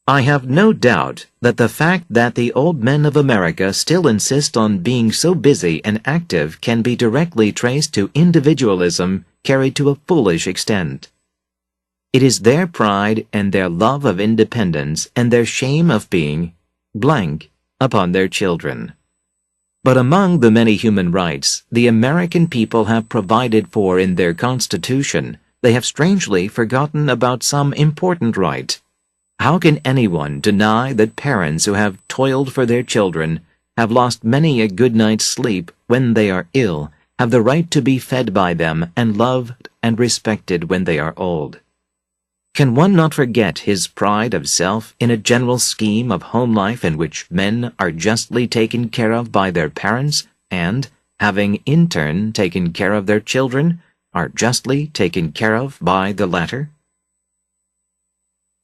I have no doubt that the fact that the old men of America still insist on being so busy and active can be directly traced to individualism carried to a foolish extent. It is their pride and their love of independence and their shame of being blank upon their children. But among the many human rights the American people have provided for in their Constitution, they have strangely forgotten about some important right. How can anyone deny that parents who have toiled for their children, have lost many a good night's sleep when they are ill, have the right to be fed by them and loved and respected when they are old? Can one not forget his pride of self in a general scheme of home life in which men are justly taken care of by their parents and, having in turn taken care of their children, are justly taken care of by the latter?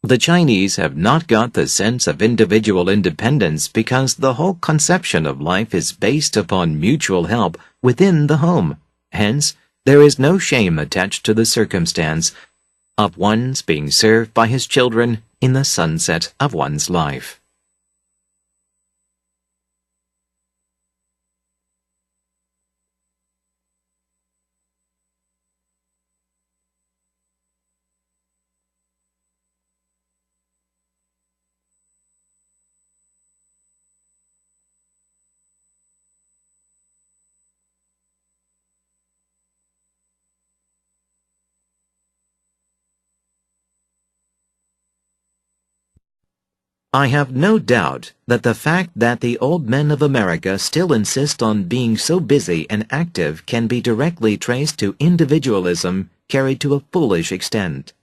The Chinese have not got the sense of individual independence because the whole conception of life is based upon mutual help within the home. Hence, there is no shame attached to the circumstance of one's being served by his children in the sunset of one's life. I have no doubt that the fact that the old men of America still insist on being so busy and active can be directly traced to individualism carried to a foolish extent.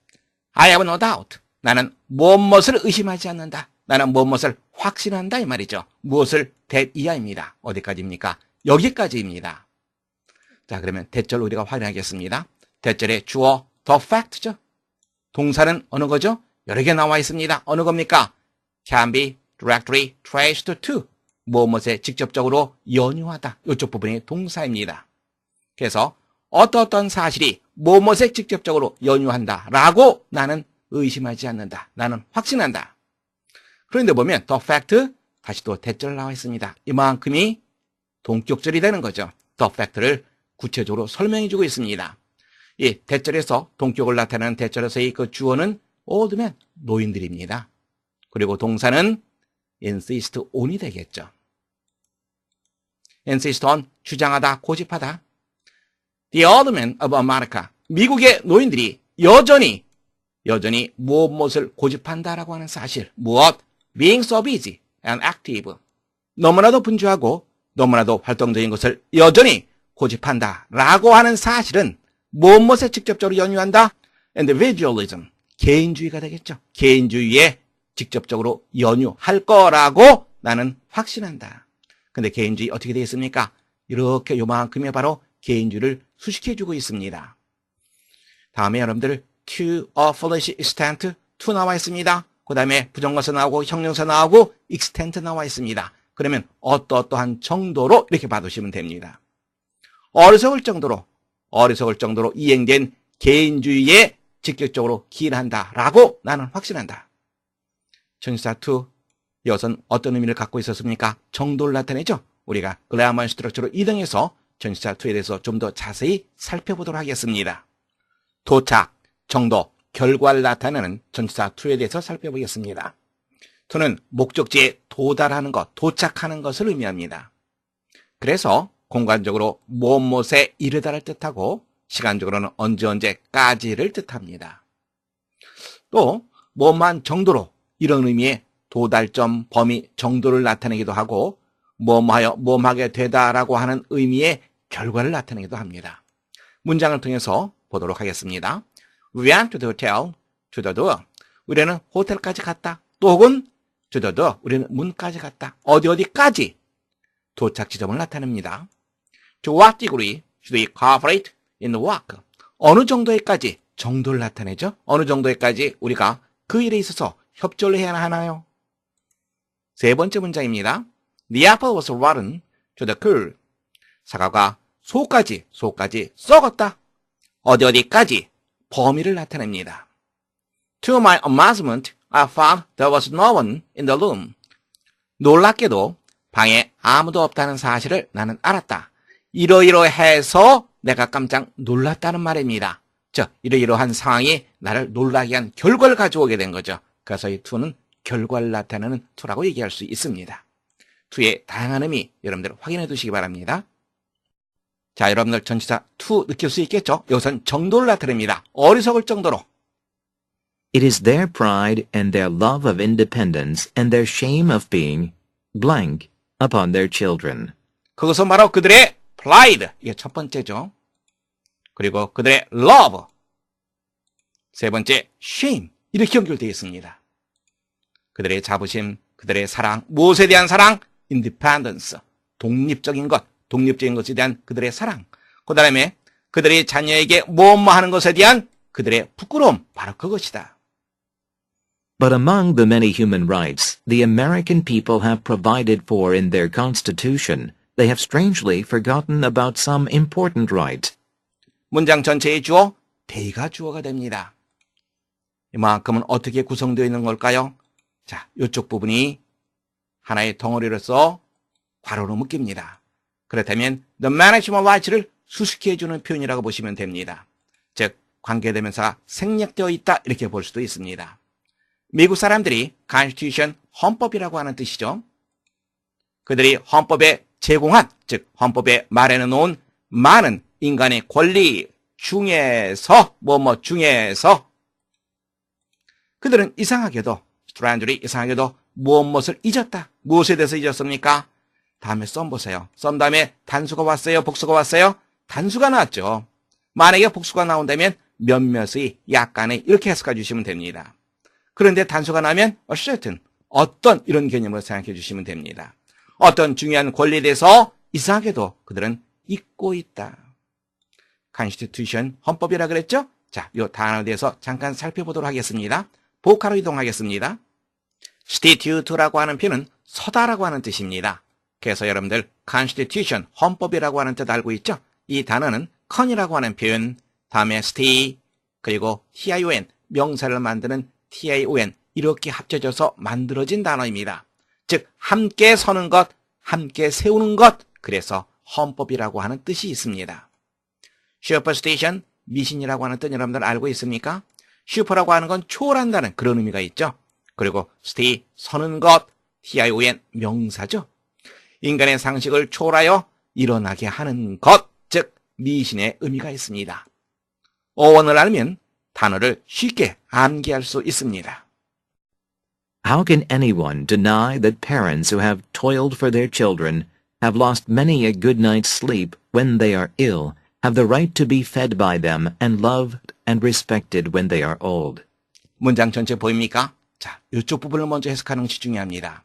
I have no doubt. 나는 무엇을 의심하지 않는다. 나는 무엇을 확신한다 이 말이죠. 무엇을 that 이하입니다. 어디까지입니까? 여기까지입니다. 자, 그러면 대절 우리가 확인하겠습니다. 대절의 주어 the fact죠. 동사는 어느 거죠? 여러 개 나와 있습니다. 어느 겁니까? can be directly traced to 무엇에 직접적으로 연유하다. 이쪽 부분이 동사입니다. 그래서 어떤 사실이 무엇에 직접적으로 연유한다 라고 나는 의심하지 않는다. 나는 확신한다. 그런데 보면 the fact 다시 또 대절 나와 있습니다. 이만큼이 동격절이 되는 거죠. the fact를 구체적으로 설명해 주고 있습니다. 이 대절에서 동격을 나타내는 대절에서의 그 주어는 old men, 노인들입니다. 그리고 동사는 insist on이 되겠죠. insist on, 주장하다, 고집하다. The old men of America, 미국의 노인들이 여전히 무엇을 고집한다라고 하는 사실. 무엇? Being so busy and active. 너무나도 분주하고 너무나도 활동적인 것을 여전히 고집한다라고 하는 사실은 무엇에 직접적으로 연유한다? Individualism, 개인주의가 되겠죠. 개인주의에 직접적으로 연유할 거라고 나는 확신한다. 근데 개인주의 어떻게 되어 있습니까? 이렇게 요만큼이 바로 개인주의를 수식해주고 있습니다. 다음에 여러분들 to a foolish extent to 나와 있습니다. 그 다음에 부정관사 나오고 형용사 나오고 extent 나와 있습니다. 그러면 어떠한 정도로 이렇게 봐두시면 됩니다. 어리석을 정도로 이행된 개인주의에 직접적으로 기인한다라고 나는 확신한다. 전치사 to 이것은 어떤 의미를 갖고 있었습니까? 정도를 나타내죠. 우리가 글래머먼 스트럭처로 이동해서 전치사 to에 대해서 좀 더 자세히 살펴보도록 하겠습니다. 도착, 정도, 결과를 나타내는 전치사 to에 대해서 살펴보겠습니다. to는 목적지에 도달하는 것, 도착하는 것을 의미합니다. 그래서 공간적으로 무엇에 이르다를 뜻하고 시간적으로는 언제까지를 뜻합니다. 또 무엇만 정도로 이런 의미의 도달점, 범위, 정도를 나타내기도 하고 뭐하여 뭐하게 되다라고 하는 의미의 결과를 나타내기도 합니다. 문장을 통해서 보도록 하겠습니다. We went to the hotel, to the door. 우리는 호텔까지 갔다. 또 혹은 to the door. 우리는 문까지 갔다. 어디까지? 도착 지점을 나타냅니다. To what degree should we cooperate in the work? 어느 정도에까지? 정도를 나타내죠. 어느 정도에까지 우리가 그 일에 있어서 협조를 해야 하나요? 세 번째 문장입니다. The apple was rotten to the core. 사과가 속까지 썩었다. 어디까지? 범위를 나타냅니다. To my amazement, I found there was no one in the room. 놀랍게도 방에 아무도 없다는 사실을 나는 알았다. 이러이러해서 내가 깜짝 놀랐다는 말입니다. 즉, 이러이러한 상황이 나를 놀라게 한 결과를 가져오게 된 거죠. 그래서 이 to는 결과를 나타내는 to라고 얘기할 수 있습니다. to의 다양한 의미 여러분들 확인해 두시기 바랍니다. 자, 여러분들 전치사 to 느낄 수 있겠죠? 이것은 정도를 나타냅니다. 어리석을 정도로. It is their pride and their love of independence and their shame of being blank upon their children. 그것은 바로 그들의 pride, 이게 첫 번째죠. 그리고 그들의 love, 세 번째 shame, 이렇게 연결되어 있습니다. 그들의 자부심, 그들의 사랑, 무엇에 대한 사랑? independence, 독립적인 것에 대한 그들의 사랑. 그 다음에 그들의 자녀에게 뭐뭐 하는 것에 대한 그들의 부끄러움, 바로 그것이다. But among the many human rights the American people have provided for in their Constitution, they have strangely forgotten about some important right. 문장 전체의 주어, they가 주어가 됩니다. 이만큼은 어떻게 구성되어 있는 걸까요? 자, 이쪽 부분이 하나의 덩어리로서 괄호로 묶입니다. 그렇다면 the management rights를 수식해주는 표현이라고 보시면 됩니다. 즉, 관계대명사가 생략되어 있다 이렇게 볼 수도 있습니다. 미국 사람들이 Constitution, 헌법이라고 하는 뜻이죠. 그들이 헌법에 제공한, 즉 헌법에 마련해 놓은 많은 인간의 권리 중에서 중에서 그들은 이상하게도 스트레인저리 이상하게도 무엇을 잊었다. 무엇에 대해서 잊었습니까? 다음에 썸 보세요. 썸 다음에 단수가 왔어요? 복수가 왔어요? 단수가 나왔죠. 만약에 복수가 나온다면 몇몇의 약간의 이렇게 해석해 주시면 됩니다. 그런데 단수가 나면 a certain, 어떤 이런 개념으로 생각해 주시면 됩니다. 어떤 중요한 권리에 대해서 이상하게도 그들은 잊고 있다. Constitution, 헌법이라 그랬죠? 자, 이 단어에 대해서 잠깐 살펴보도록 하겠습니다. 보카로 이동하겠습니다. Stitute라고 하는 표현은 서다라고 하는 뜻입니다. 그래서 여러분들 Constitution, 헌법이라고 하는 뜻 알고 있죠? 이 단어는 con이라고 하는 표현, 다음에 sti, 그리고 tion, 명사를 만드는 tion, 이렇게 합쳐져서 만들어진 단어입니다. 즉 함께 서는 것, 함께 세우는 것, 그래서 헌법이라고 하는 뜻이 있습니다. 슈퍼스테이션, 미신이라고 하는 뜻 여러분들 알고 있습니까? 슈퍼라고 하는 건 초월한다는 그런 의미가 있죠. 그리고 stay, 서는 것, tion, 명사죠. 인간의 상식을 초월하여 일어나게 하는 것, 즉 미신의 의미가 있습니다. 어원을 알면 단어를 쉽게 암기할 수 있습니다. How can anyone deny that parents who have toiled for their children, have lost many a good night's sleep when they are ill, have the right to be fed by them and loved and respected when they are old? 문장 전체 보입니까? 자, 이쪽 부분을 먼저 해석하는 것이 중요합니다.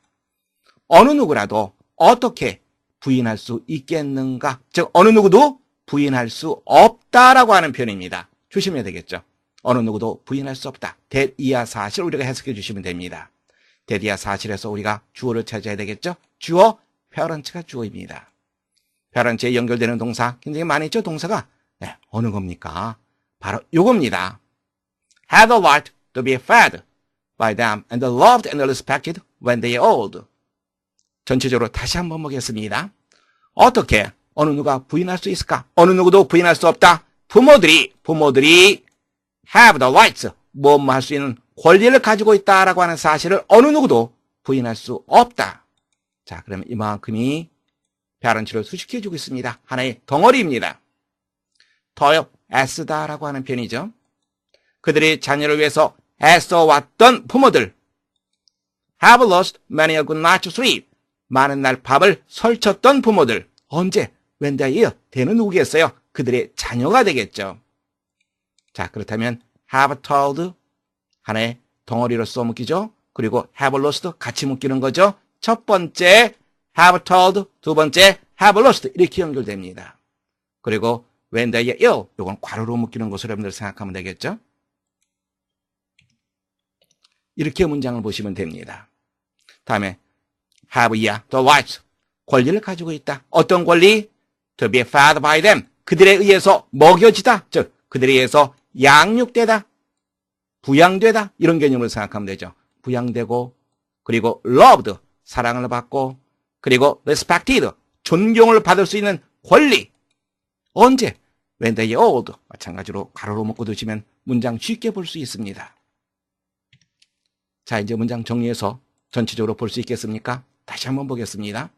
어느 누구라도 어떻게 부인할 수 있겠는가? 즉 어느 누구도 부인할 수 없다라고 하는 표현입니다. 조심해야 되겠죠. 어느 누구도 부인할 수 없다. that 이하 사실 우리가 해석해 주시면 됩니다. that 이하 사실에서 우리가 주어를 찾아야 되겠죠. 주어, parent가 주어입니다. parent에 연결되는 동사 굉장히 많이 있죠. 동사가 어느 겁니까? 바로 요겁니다. have the right to be fed by them and loved and respected when they are old. 전체적으로 다시 한번 보겠습니다. 어떻게 어느 누가 부인할 수 있을까? 어느 누구도 부인할 수 없다. 부모들이 have the rights, 뭐 할 수 있는 권리를 가지고 있다라고 하는 사실을 어느 누구도 부인할 수 없다. 자, 그러면 이만큼이 parent를 수식해주고 있습니다. 하나의 덩어리입니다. 더요, 애쓰다라고 하는 표현이죠. 그들이 자녀를 위해서 애써왔던 부모들. have lost many a good night's sleep. 많은 날 밤을 설쳤던 부모들. 언제? when they are. 대는 누구겠어요? 그들의 자녀가 되겠죠. 자, 그렇다면 have told 하나의 덩어리로서 묶이죠. 그리고 have lost 같이 묶이는 거죠. 첫 번째 have told, 두 번째 have lost 이렇게 연결됩니다. 그리고 when they are ill, 이건 괄호로 묶이는 것으로 여러분들 생각하면 되겠죠. 이렇게 문장을 보시면 됩니다. 다음에 have the right, 권리를 가지고 있다. 어떤 권리? to be fed by them, 그들에 의해서 먹여지다. 즉 그들에 의해서 양육되다, 부양되다, 이런 개념을 생각하면 되죠. 부양되고, 그리고 loved, 사랑을 받고, 그리고 respected, 존경을 받을 수 있는 권리. 언제? When they are old. 마찬가지로 가로로 묶고 두시면 문장 쉽게 볼 수 있습니다. 자, 이제 문장 정리해서 전체적으로 볼 수 있겠습니까? 다시 한번 보겠습니다.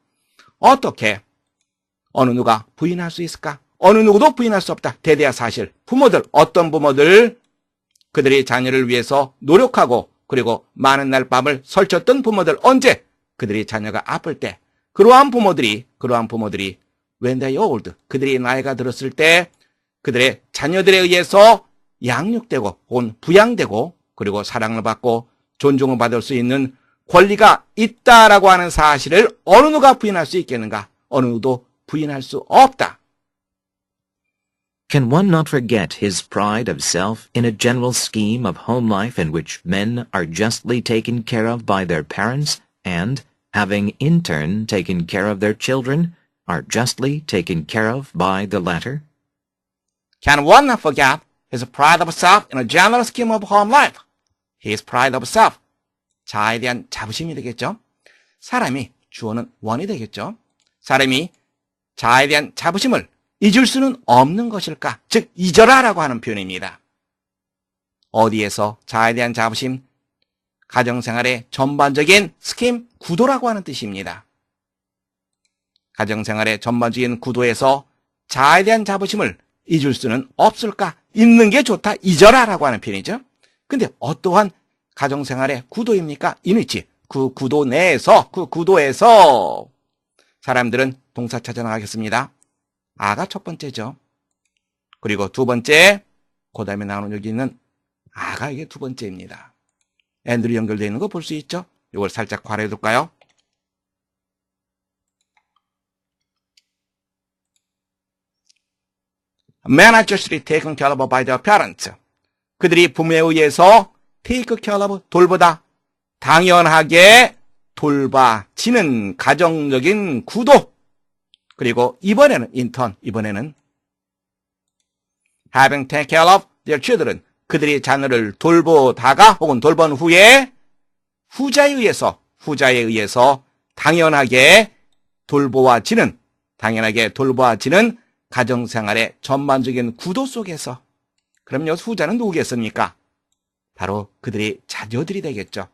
어떻게 어느 누가 부인할 수 있을까? 어느 누구도 부인할 수 없다. 대대야 사실. 부모들, 어떤 부모들, 그들이 자녀를 위해서 노력하고 그리고 많은 날 밤을 설쳤던 부모들. 언제? 그들이 자녀가 아플 때. 그러한 부모들이 when they are old, 그들이 나이가 들었을 때 그들의 자녀들에 의해서 양육되고 혹은 부양되고 그리고 사랑을 받고 존중을 받을 수 있는 권리가 있다라고 하는 사실을 어느 누가 부인할 수 있겠는가? 어느 누구도 부인할 수 없다. Can one not forget his pride of self in a general scheme of home life in which men are justly taken care of by their parents and, having in turn taken care of their children, are justly taken care of by the latter? Can one not forget his pride of self in a general scheme of home life? His pride of self. 자아에 대한 자부심이 되겠죠. 사람이 주어는 one이 되겠죠. 사람이 자아에 대한 자부심을 잊을 수는 없는 것일까? 즉 잊어라라고 하는 표현입니다. 어디에서 자아에 대한 자부심? 가정생활의 전반적인 스킴, 구도라고 하는 뜻입니다. 가정생활의 전반적인 구도에서 자아에 대한 자부심을 잊을 수는 없을까? 잊는 게 좋다, 잊어라라고 하는 표현이죠. 근데 어떠한 가정생활의 구도입니까? 이니치, 그 구도 내에서, 그 구도에서 사람들은 동사 찾아 나가겠습니다. 아가 첫 번째죠. 그리고 두 번째, 그 다음에 나오는 여기 있는 아가 이게 두 번째입니다. and로 연결되어 있는 거 볼 수 있죠? 이걸 살짝 괄호해 둘까요? Men are justly taken care of by their parents. 그들이 부모에 의해서 take care of, 돌보다, 당연하게 돌봐지는 가정적인 구도. 그리고 이번에는 인턴, 이번에는 having taken care of their children. 그들이 자녀를 돌보다가 혹은 돌본 후에 후자에 의해서 당연하게 돌보아지는 가정생활의 전반적인 구도 속에서. 그럼 여기서 후자는 누구겠습니까? 바로 그들이 자녀들이 되겠죠.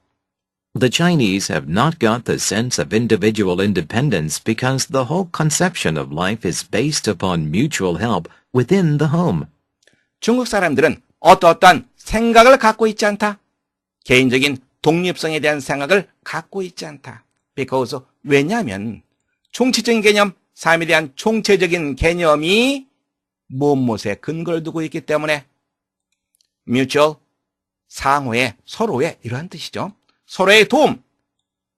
The Chinese have not got the sense of individual independence because the whole conception of life is based upon mutual help within the home. 중국 사람들은 어떠한 생각을 갖고 있지 않다. 개인적인 독립성에 대한 생각을 갖고 있지 않다. Because, 왜냐하면 총체적인 개념, 삶에 대한 총체적인 개념이 무엇에 근거를 두고 있기 때문에 mutual, 상호의, 서로의 이러한 뜻이죠. 서로의 도움,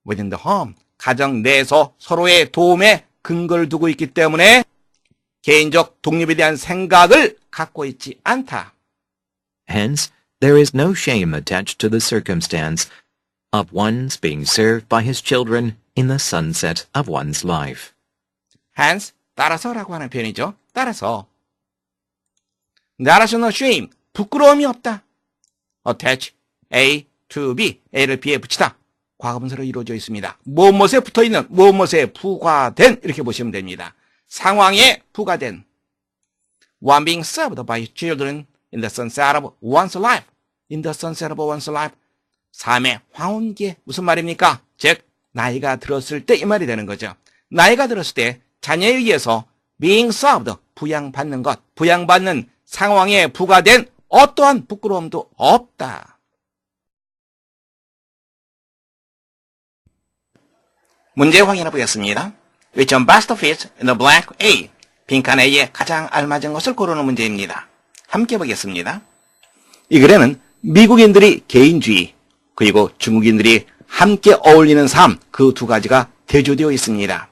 within the home, 가정 내에서 서로의 도움에 근거를 두고 있기 때문에 개인적 독립에 대한 생각을 갖고 있지 않다. Hence, there is no shame attached to the circumstance of one's being served by his children in the sunset of one's life. Hence, 따라서라고 하는 표현이죠. 따라서. There is no shame, 부끄러움이 없다. Attach A to B, A를 B에 붙이다. 과거분사로 이루어져 있습니다. 무엇에 붙어있는, 무엇에 부과된 이렇게 보시면 됩니다. 상황에 부과된. One being served by his children in the sunset of one's life. In the sunset of one's life. 삶의 황혼기에 무슨 말입니까? 즉 나이가 들었을 때 이 말이 되는 거죠. 나이가 들었을 때 자녀에 의해서 being served, 부양받는 것, 부양받는 상황에 부과된 어떠한 부끄러움도 없다. 문제 확인해 보겠습니다. Which one best fits in the blank A? 빈칸 A에 가장 알맞은 것을 고르는 문제입니다. 함께 보겠습니다. 이 글에는 미국인들이 개인주의, 그리고 중국인들이 함께 어울리는 삶, 그 두 가지가 대조되어 있습니다.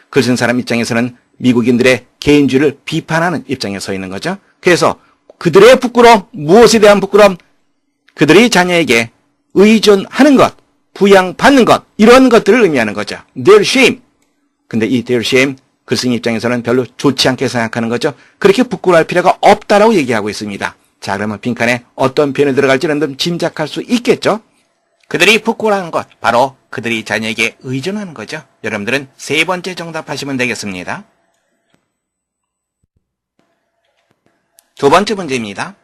글 쓴 사람 입장에서는 미국인들의 개인주의를 비판하는 입장에 서 있는 거죠. 그래서 그들의 부끄러움, 무엇에 대한 부끄러움? 그들이 자녀에게 의존하는 것, 부양받는 것, 이런 것들을 의미하는 거죠. Their shame. 근데 이 their shame, 글쓴이 입장에서는 별로 좋지 않게 생각하는 거죠. 그렇게 부끄러워할 필요가 없다라고 얘기하고 있습니다. 자, 그러면 빈칸에 어떤 표현이 들어갈지는 좀 짐작할 수 있겠죠? 그들이 부끄러워하는 것, 바로 그들이 자녀에게 의존하는 거죠. 여러분들은 세 번째 정답하시면 되겠습니다. 두 번째 문제입니다.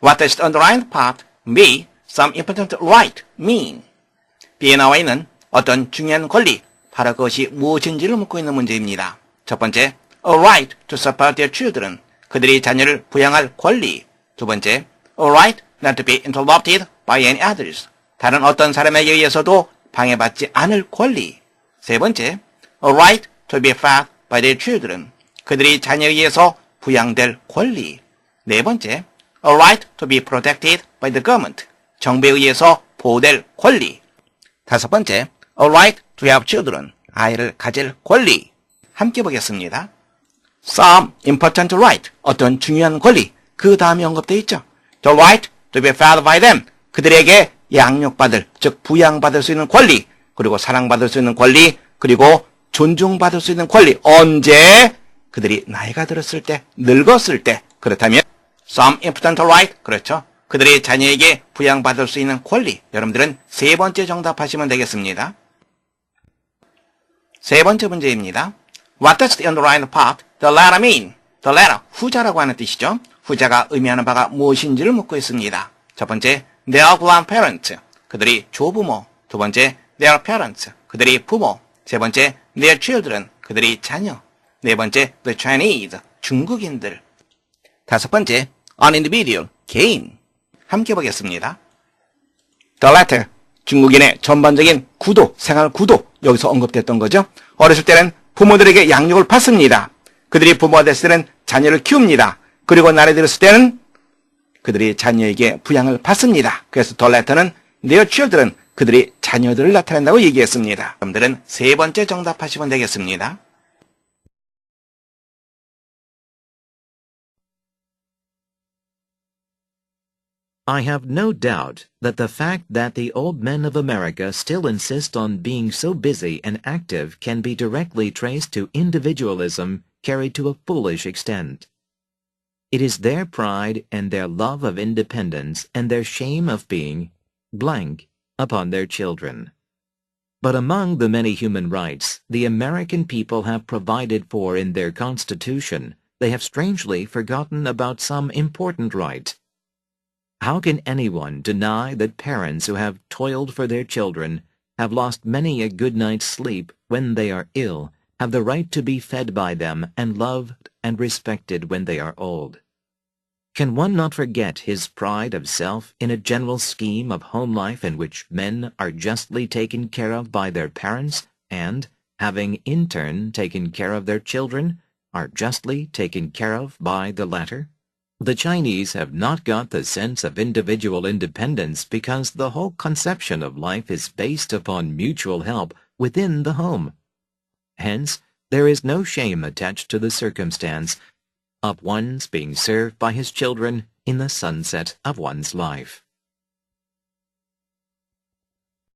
What does the underlined part B, some important right mean? B에 나와 있는 어떤 중요한 권리, 바로 그것이 무엇인지를 묻고 있는 문제입니다. 첫 번째, a right to support their children, 그들이 자녀를 부양할 권리. 두 번째, a right not to be interrupted by any others, 다른 어떤 사람에 의해서도 방해받지 않을 권리. 세 번째, a right to be fed by their children, 그들이 자녀에 의해서 부양될 권리. 네 번째, a right to be protected by the government, 정부에 의해서 보호될 권리. 다섯 번째, a right to have children, 아이를 가질 권리. 함께 보겠습니다. Some important right, 어떤 중요한 권리. 그 다음에 언급되어 있죠. The right to be fed by them, 그들에게 양육받을, 즉 부양받을 수 있는 권리, 그리고 사랑받을 수 있는 권리, 그리고 존중받을 수 있는 권리. 언제? 그들이 나이가 들었을 때, 늙었을 때. 그렇다면 some important right, 그렇죠. 그들의 자녀에게 부양받을 수 있는 권리. 여러분들은 세 번째 정답하시면 되겠습니다. 세 번째 문제입니다. What does the underlined part, the latter mean? The latter, 후자라고 하는 뜻이죠. 후자가 의미하는 바가 무엇인지를 묻고 있습니다. 첫 번째, their grandparents, 그들이 조부모. 두 번째, their parents, 그들이 부모. 세 번째, their children, 그들이 자녀. 네 번째, the Chinese, 중국인들. 다섯 번째, an individual, 개인. 함께 보겠습니다. The latter, 중국인의 전반적인 구도, 생활 구도, 여기서 언급됐던 거죠. 어렸을 때는 부모들에게 양육을 받습니다. 그들이 부모가 됐을 때는 자녀를 키웁니다. 그리고 나이 들었을 때는 그들이 자녀에게 부양을 받습니다. 그래서 the latter는 their children, 그들이 자녀들을 나타낸다고 얘기했습니다. 여러분들은 세 번째 정답하시면 되겠습니다. I have no doubt that the fact that the old men of America still insist on being so busy and active can be directly traced to individualism carried to a foolish extent. It is their pride and their love of independence and their shame of being blank upon their children. But among the many human rights the American people have provided for in their Constitution, they have strangely forgotten about some important right. How can anyone deny that parents who have toiled for their children, have lost many a good night's sleep when they are ill, have the right to be fed by them and loved and respected when they are old? Can one not forget his pride of self in a general scheme of home life in which men are justly taken care of by their parents and, having in turn taken care of their children, are justly taken care of by the latter? The Chinese have not got the sense of individual independence because the whole conception of life is based upon mutual help within the home. Hence, there is no shame attached to the circumstance of one's being served by his children in the sunset of one's life.